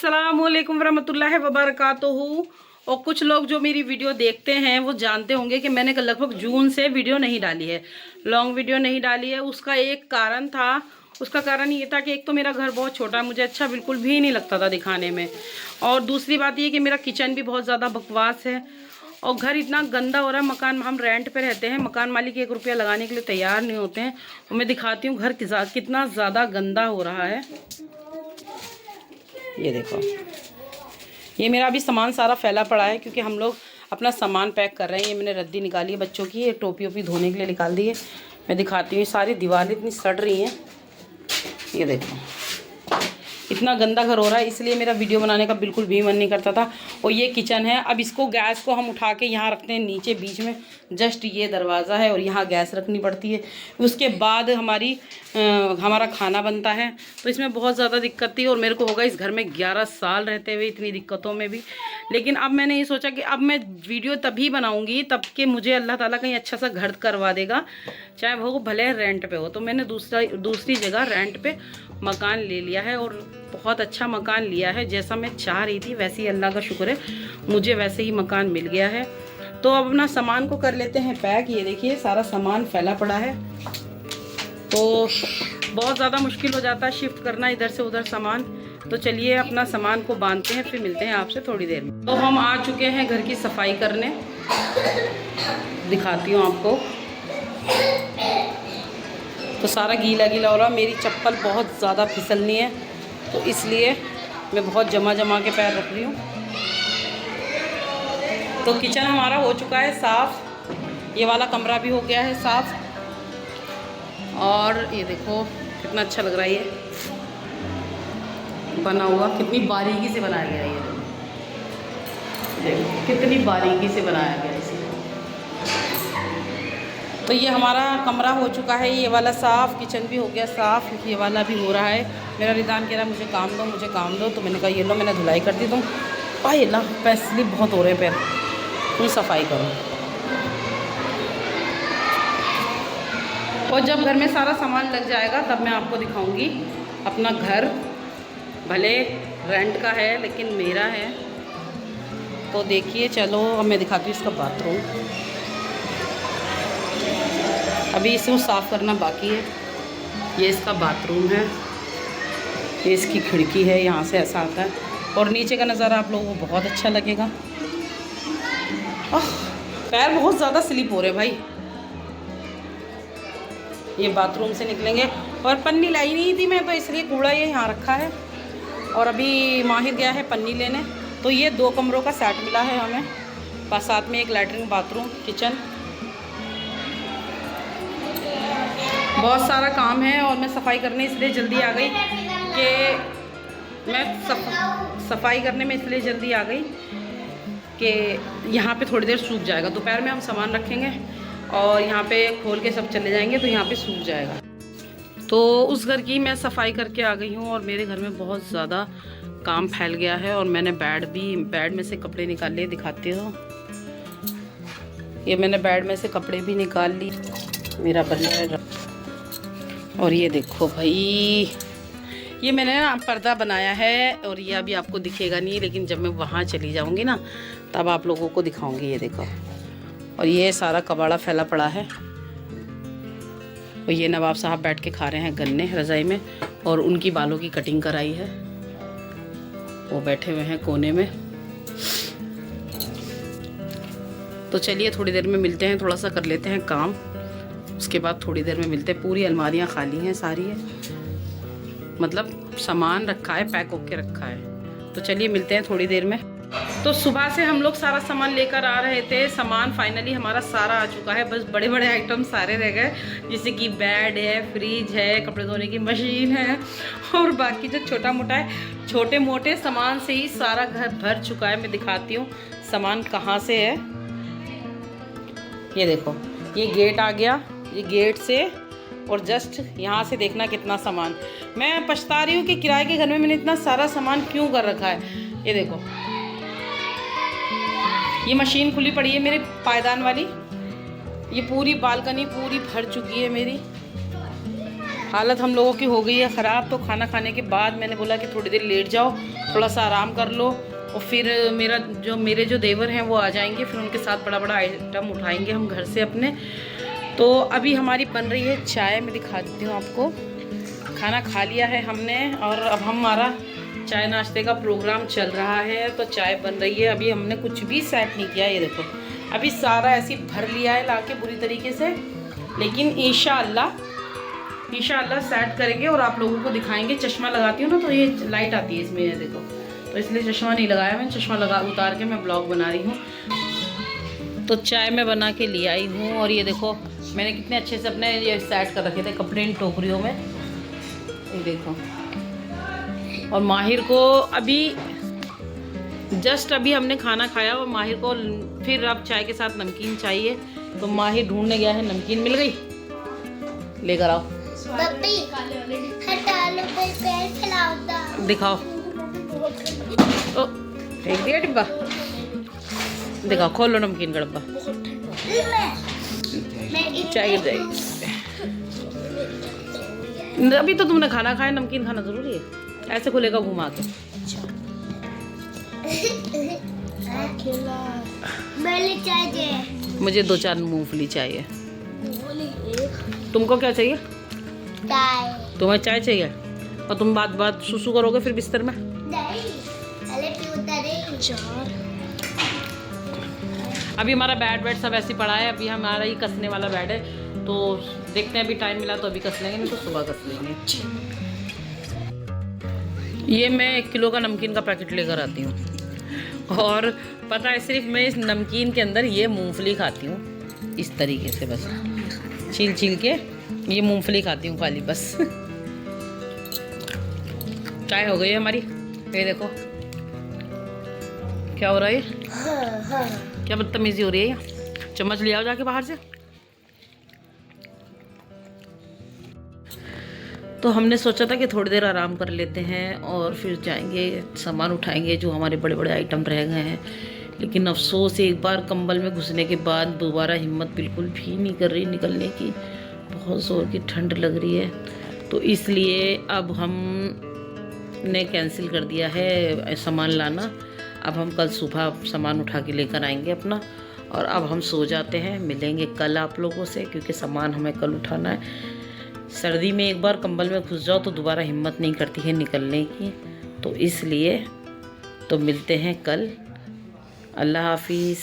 अस्सलामुअलैकुम वरहमतुल्लाहि वबरकातुहू। और कुछ लोग जो मेरी वीडियो देखते हैं वो जानते होंगे कि मैंने लगभग जून से वीडियो नहीं डाली है, लॉन्ग वीडियो नहीं डाली है। उसका एक कारण था, उसका कारण ये था कि एक तो मेरा घर बहुत छोटा है, मुझे अच्छा बिल्कुल भी नहीं लगता था दिखाने में, और दूसरी बात ये कि मेरा किचन भी बहुत ज़्यादा बकवास है और घर इतना गंदा हो रहा है। मकान हम रेंट पे रहते हैं, मकान मालिक 1 रुपया लगाने के लिए तैयार नहीं होते हैं। और मैं दिखाती हूँ घर कितना ज़्यादा गंदा हो रहा है। ये देखो, ये मेरा अभी सामान सारा फैला पड़ा है क्योंकि हम लोग अपना सामान पैक कर रहे हैं। ये मैंने रद्दी निकाली है बच्चों की, ये टोपी ओपी धोने के लिए निकाल दी है। मैं दिखाती हूँ, सारी दीवारें इतनी सड़ रही हैं। ये देखो, इतना गंदा घर हो रहा है, इसलिए मेरा वीडियो बनाने का बिल्कुल भी मन नहीं करता था। और ये किचन है। अब इसको गैस को हम उठा के यहाँ रखते हैं नीचे बीच में, जस्ट ये दरवाज़ा है और यहाँ गैस रखनी पड़ती है। उसके बाद हमारा खाना बनता है, तो इसमें बहुत ज़्यादा दिक्कत थी। और मेरे को होगा इस घर में 11 साल रहते हुए इतनी दिक्कतों में भी। लेकिन अब मैंने ये सोचा कि अब मैं वीडियो तभी बनाऊँगी तब कि मुझे अल्लाह ताला कहीं अच्छा सा घर करवा देगा, चाहे वो भले रेंट पे हो। तो मैंने दूसरी जगह रेंट पे मकान ले लिया है और बहुत अच्छा मकान लिया है। जैसा मैं चाह रही थी वैसे ही अल्लाह का शुक्र है मुझे वैसे ही मकान मिल गया है। तो अब अपना सामान को कर लेते हैं पैक। ये देखिए सारा सामान फैला पड़ा है, तो बहुत ज़्यादा मुश्किल हो जाता है शिफ्ट करना इधर से उधर सामान। तो चलिए अपना सामान को बांधते हैं, फिर मिलते हैं आपसे थोड़ी देर में। तो हम आ चुके हैं घर की सफाई करने, दिखाती हूँ आपको। तो सारा गीला गीला हो रहा, मेरी चप्पल बहुत ज़्यादा फिसलनी है तो इसलिए मैं बहुत जमा के पैर रख रही हूँ। तो किचन हमारा हो चुका है साफ़, ये वाला कमरा भी हो गया है साफ़। और ये देखो कितना अच्छा लग रहा है, ये बना हुआ कितनी बारीकी से बनाया गया है। ये देखो कितनी बारीकी से बनाया गया है इसे। तो ये हमारा कमरा हो चुका है, ये वाला साफ़, किचन भी हो गया साफ़, ये वाला भी हो रहा है। मेरा रिदान कह रहा मुझे काम दो मुझे काम दो, तो मैंने कहा ये लो, मैंने धुलाई कर दी। तुम भाई ला पैर स्लिप बहुत हो रहे पैर, तुम सफाई करो। और जब घर में सारा सामान लग जाएगा तब मैं आपको दिखाऊंगी अपना घर। भले रेंट का है लेकिन मेरा है। तो देखिए चलो अब मैं दिखाती हूँ इसका बाथरूम। अभी इसे साफ़ करना बाकी है। ये इसका बाथरूम है, ये इसकी खिड़की है, यहाँ से ऐसा आता है। और नीचे का नज़ारा आप लोगों को बहुत अच्छा लगेगा। पैर बहुत ज़्यादा स्लिप हो रहे भाई। ये बाथरूम से निकलेंगे। और पन्नी लाई नहीं थी मैं, तो इसलिए कूड़ा ये यहाँ रखा है। और अभी माहिर गया है पन्नी लेने। तो ये 2 कमरों का सेट मिला है हमें, बस साथ में एक लैट्रिन बाथरूम किचन। बहुत सारा काम है और मैं सफाई करने इसलिए जल्दी आ गई कि सफाई करने में इसलिए जल्दी आ गई कि यहाँ पे थोड़ी देर सूख जाएगा। दोपहर में हम सामान रखेंगे और यहाँ पे खोल के सब चले जाएंगे तो यहाँ पे सूख जाएगा। तो उस घर की मैं सफाई करके आ गई हूँ और मेरे घर में बहुत ज़्यादा काम फैल गया है। और मैंने बेड में से कपड़े निकाल लिए, दिखाती हूँ। ये मैंने बेड में से कपड़े भी निकाल ली, मेरा बल्ला। और ये देखो भाई, ये मैंने ना पर्दा बनाया है और ये अभी आपको दिखेगा नहीं, लेकिन जब मैं वहाँ चली जाऊँगी ना तब आप लोगों को दिखाऊंगी। ये देखो, और ये सारा कबाड़ा फैला पड़ा है। और ये नवाब साहब बैठ के खा रहे हैं गन्ने रज़ाई में, और उनकी बालों की कटिंग कराई है, वो बैठे हुए हैं कोने में। तो चलिए थोड़ी देर में मिलते हैं, थोड़ा सा कर लेते हैं काम, उसके बाद थोड़ी देर में मिलते हैं। पूरी अलमारियाँ खाली हैं सारी है, मतलब सामान रखा है, पैक होके रखा है। तो चलिए मिलते हैं थोड़ी देर में। तो सुबह से हम लोग सारा सामान लेकर आ रहे थे, सामान फाइनली हमारा सारा आ चुका है। बस बड़े बड़े आइटम सारे रह गए, जैसे कि बेड है, फ्रिज है, कपड़े धोने की मशीन है, और बाकी जो छोटा मोटा है, छोटे मोटे सामान से ही सारा घर भर चुका है। मैं दिखाती हूँ सामान कहाँ से है। ये देखो, ये गेट आ गया, ये गेट से, और जस्ट यहाँ से देखना कितना सामान। मैं पछता रही हूँ कि किराए के घर में मैंने इतना सारा सामान क्यों कर रखा है। ये देखो, ये मशीन खुली पड़ी है मेरे पायदान वाली, ये पूरी बालकनी पूरी भर चुकी है मेरी। हालत हम लोगों की हो गई है ख़राब। तो खाना खाने के बाद मैंने बोला कि थोड़ी देर लेट जाओ, थोड़ा सा आराम कर लो, और फिर मेरे जो देवर हैं वो आ जाएंगे, फिर उनके साथ बड़ा बड़ा आइटम उठाएंगे हम घर से अपने। तो अभी हमारी बन रही है चाय, मैं दिखा देती हूँ आपको। खाना खा लिया है हमने और अब हमारा चाय नाश्ते का प्रोग्राम चल रहा है। तो चाय बन रही है, अभी हमने कुछ भी सेट नहीं किया, ये देखो अभी सारा ऐसे भर लिया है लाके बुरी तरीके से, लेकिन इंशाअल्लाह सेट करेंगे और आप लोगों को दिखाएंगे। चश्मा लगाती हूँ ना तो ये लाइट आती है इसमें, ये देखो, तो इसलिए चश्मा नहीं लगाया मैंने, चश्मा उतार के मैं ब्लॉग बना रही हूँ। तो चाय मैं बना के ले आई हूँ और ये देखो मैंने कितने अच्छे से अपने ये सेट कर रखे थे कपड़े इन टोकरियों में, ये देखो। और माहिर को जस्ट अभी हमने खाना खाया और माहिर को फिर अब चाय के साथ नमकीन चाहिए, तो माहिर ढूंढने गया है, नमकीन मिल गई, लेकर आओ। दिखाओ, ओ फेंक दिया डिब्बा, दिखाओ, खोलो नमकीन का डब्बा, चाय गिर जाएगी। अभी तो तुमने खाना खाया, नमकीन खाना जरूरी है, ऐसे खुलेगा घुमा के। मुझे 2-4 मूंगफली चाहिए। तुमको क्या चाहिए? चाय। तुम्हें चाय चाहिए और तुम बात सुसु करोगे फिर बिस्तर में। अभी हमारा बेड सब ऐसे पड़ा है, अभी हमारा ही कसने वाला बेड है, तो देखते हैं अभी टाइम मिला तो अभी कस लेंगे, नहीं तो सुबह कस लेंगे। ये मैं 1 किलो का नमकीन का पैकेट लेकर आती हूँ और पता है सिर्फ मैं इस नमकीन के अंदर ये मूंगफली खाती हूँ, इस तरीके से बस छील के ये मूंगफली खाती हूँ खाली बस। चाय हो गई है हमारी, ये देखो क्या हो रहा है, क्या बदतमीजी हो रही है। चम्मच ले आओ जाके बाहर से। तो हमने सोचा था कि थोड़ी देर आराम कर लेते हैं और फिर जाएंगे सामान उठाएंगे जो हमारे बड़े बड़े आइटम रह गए हैं, लेकिन अफसोस एक बार कंबल में घुसने के बाद दोबारा हिम्मत बिल्कुल भी नहीं कर रही निकलने की, बहुत ज़ोर की ठंड लग रही है। तो इसलिए अब हमने कैंसिल कर दिया है सामान लाना। अब हम कल सुबह सामान उठा के लेकर आएंगे अपना, और अब हम सो जाते हैं। मिलेंगे कल आप लोगों से, क्योंकि सामान हमें कल उठाना है। सर्दी में एक बार कंबल में घुस जाओ तो दोबारा हिम्मत नहीं करती है निकलने की, तो इसलिए तो मिलते हैं कल। अल्लाह हाफिज़।